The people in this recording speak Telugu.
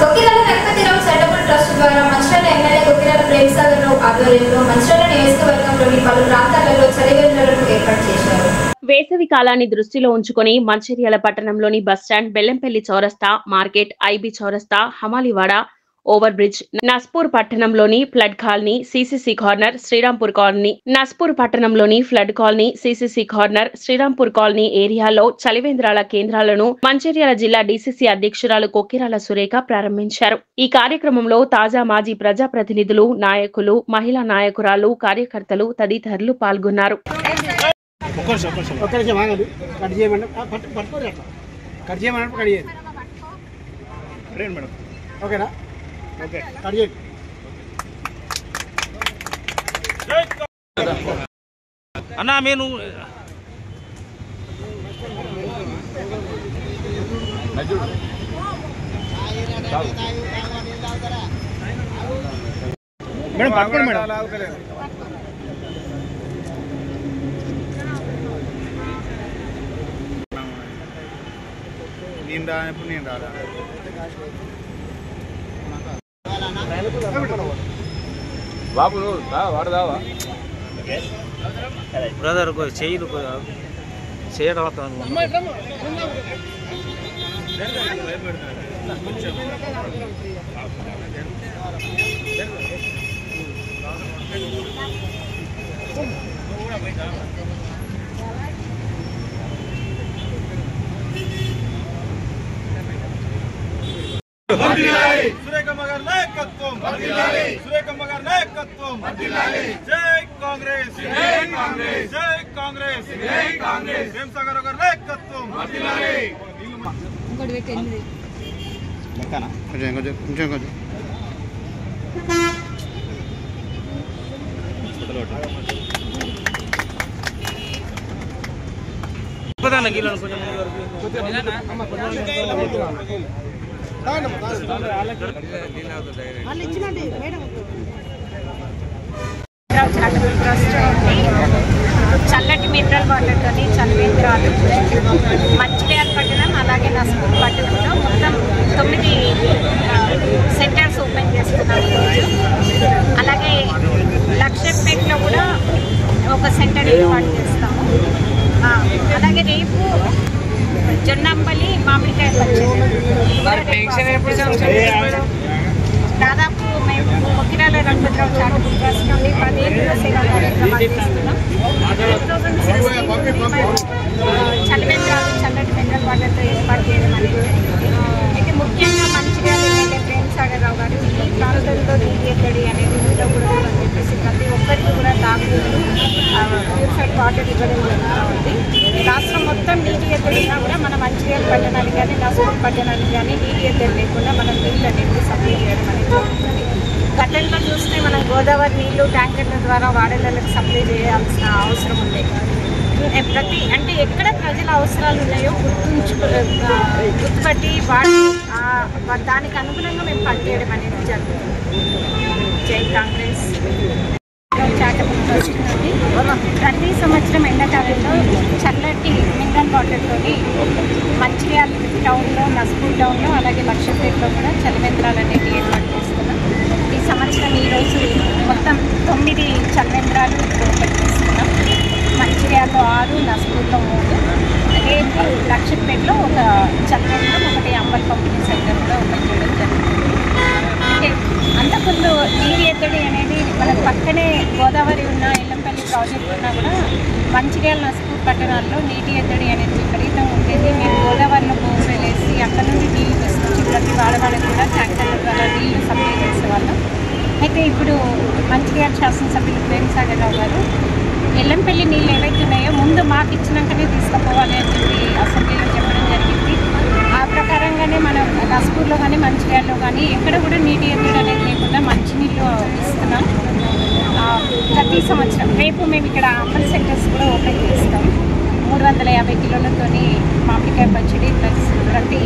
కొక్కిరాల నక్కతిరం సెటబుల్ ట్రస్ట్ ద్వారా మంచిర్యాల ఎమ్మెల్యే కొక్కిరాల ప్రేమ్సాగర్ రావు ఆధ్వర్యంలో మంచిర్యాల నియోజకవర్గంలోని పలు ప్రాంతాలలో చలివేంద్రాలను ఏర్పాటు చేశారు. వేసవి కాలాన్ని దృష్టిలో ఉంచుకొని మంచిర్యాల పట్టణంలోని బస్టాండ్, బెల్లంపల్లి చౌరస్తా, మార్కెట్, ఐబీ చౌరస్తా, హమాలివాడ, ఓవర్ బ్రిడ్జ్, నస్పూర్ పట్టణంలోని flood colony, CCC corner, Srirampur colony, Naspur పట్టణంలోని flood colony, CCC corner, Srirampur colony ఏరియాలో చలివేంద్రాల కేంద్రాలను మంచిర్యాల జిల్లా డిసిసి అధ్యక్షురాలు కొక్కిరాల సురేఖ ప్రారంభించారు. ఈ కార్యక్రమంలో తాజా మాజీ ప్రజాప్రతినిధులు, నాయకులు, మహిళా నాయకురాలు, కార్యకర్తలు తదితరులు పాల్గొన్నారు. అన్నా నేను మేడం పక్కన మేడం నేను రానప్పుడు నేను రాలా బాబు వాడదావా బ్రదర్ చేయలు చేయడం సురేఖమ్మ గారి నాయకత్వం, సురేఖమ్మ గారి నాయకత్వం, జై కాంగ్రెస్, జై కాంగ్రెస్, జై కాంగ్రెస్, జై కాంగ్రెస్, ప్రేమ్సాగర్ గారి నాయకత్వం. చల్లటి మినరల్ వాటర్తోని చలివేంద్రాలు మంచిర్యాల పట్టణం అలాగే నస్పూర్ పట్టణంలో మొత్తం 9 సెంటర్స్ ఓపెన్ చేస్తున్నాం ఈరోజు. అలాగే లక్షపేటలో కూడా ఒక సెంటర్ ఏర్పాటు చేస్తాము. అలాగే రేపు జొన్నంపల్లి మామిడికాయ పచ్చడి దాదాపు మేము కొక్కిరాల రంగరావు చారిటబుల్ ట్రస్ట్ నుండి 10 ఏళ్ళుగా సేవా కార్యక్రమాలు చేస్తున్నాం. 2016 చలివేంద్రాలు చల్లటి మినరల్ వాటర్తో ఏర్పాటు చేయడం అనేది అయితే ముఖ్యంగా మంచిర్యాల ఎమ్మెల్యే ప్రేమ్సాగర్ రావు గారు ఈ ప్రాంతంలో నీటి ఎద్దడి అనేది ఉండకూడదు అని చెప్పేసి ప్రతి ఒక్కరికి కూడా తాగునీరు ప్యూరిఫైడ్ వాటర్ ఇవ్వడం జరుగుతుంది. రాష్ట్రం మొత్తం నీటి ఎద్దడి ఉన్నా కూడా మన మంచిర్యాల పట్టణానికి కానీ నస్పూర్ పట్టణానికి కానీ నీటి ఎద్దడి లేకుండా మనం నీళ్ళు అనేది సప్లై చేయడం అనేది జరుగుతుంది. గతంలో చూస్తే మనం గోదావరి నీళ్లు ట్యాంకర్ల ద్వారా వాడేళ్ళకి సప్లై చేయాల్సిన అవసరం ఉంది. ప్రతి అంటే ఎక్కడ ప్రజల అవసరాలు ఉన్నాయో గుర్తుపట్టి వాడి దానికి అనుగుణంగా మేము పనిచేయడం అనేది జరుగుతుంది. జై కాంగ్రెస్. చారిటబుల్ ట్రస్ట్ నుండి ప్రతి సంవత్సరం ఎండాకాలంలో చల్లటి మినరల్ వాటర్తోని మంచిర్యాల టౌన్లో, నస్పూర్ టౌన్లో అలాగే లక్షపేటలో కూడా చలివేంద్రాలు అనేవి ఏర్పాటు చేస్తున్నాం. ఈ సంవత్సరం ఈరోజు మొత్తం 9 చలివేంద్రాలు ఓపెన్ చేస్తున్నాం. మంచిర్యాలలో 6, నస్పూర్లో 3, రేపు లక్షపేటలో ఒక చలివేంద్రం, ఒకటి అంబల్ పంపిణీ సెంటర్ కూడా ఓపెన్ చేయడం జరుగుతుంది. అంటే అంతకుముందు నీటి ఎద్దడి అనేది మన పక్కనే గోదావరి ఉన్న ఎల్లంపల్లి ప్రాజెక్ట్ ఉన్నా కూడా మంచిర్యాల నస్పూర్ పట్టణాల్లో నీటి ఎద్దడి అనేది విపరీతంగా ఉండేది. మేము గోదావరిలో బోర్వెల్ వేసి అక్కడ నుండి నీళ్ళు తీసుకొచ్చి ప్రతి వాడవాళ్ళకి కూడా ట్యాంకర్ల ద్వారా నీళ్లు సప్లై చేసేవాళ్ళం. అయితే ఇప్పుడు మంచిర్యాల శాసనసభ్యులు ప్రేమ్సాగర్ రావు గారు ఎల్లంపల్లి నీళ్ళు ఏవైతే ఉన్నాయో ముందు మాకు ఇచ్చినాకనే తీసుకుపోవాలి అని చెప్పి అసెంబ్లీలో చెప్పడం జరిగింది. ఆ ప్రకారంగానే మనం నస్పూర్లో కానీ మంచిర్యాలలో కానీ ఎక్కడ కూడా నీటి ఎద్దడి అనేది లేకుండా మంచినీళ్ళు ఇస్తున్నాం ప్రతి సంవత్సరం. రేపు మేము ఇక్కడ అంబల్ సెంటర్స్ కూడా ఓపెన్ చేస్తాం. 350 కిలోలతోని మామిడికాయ పచ్చడి ప్లస్ ప్రతి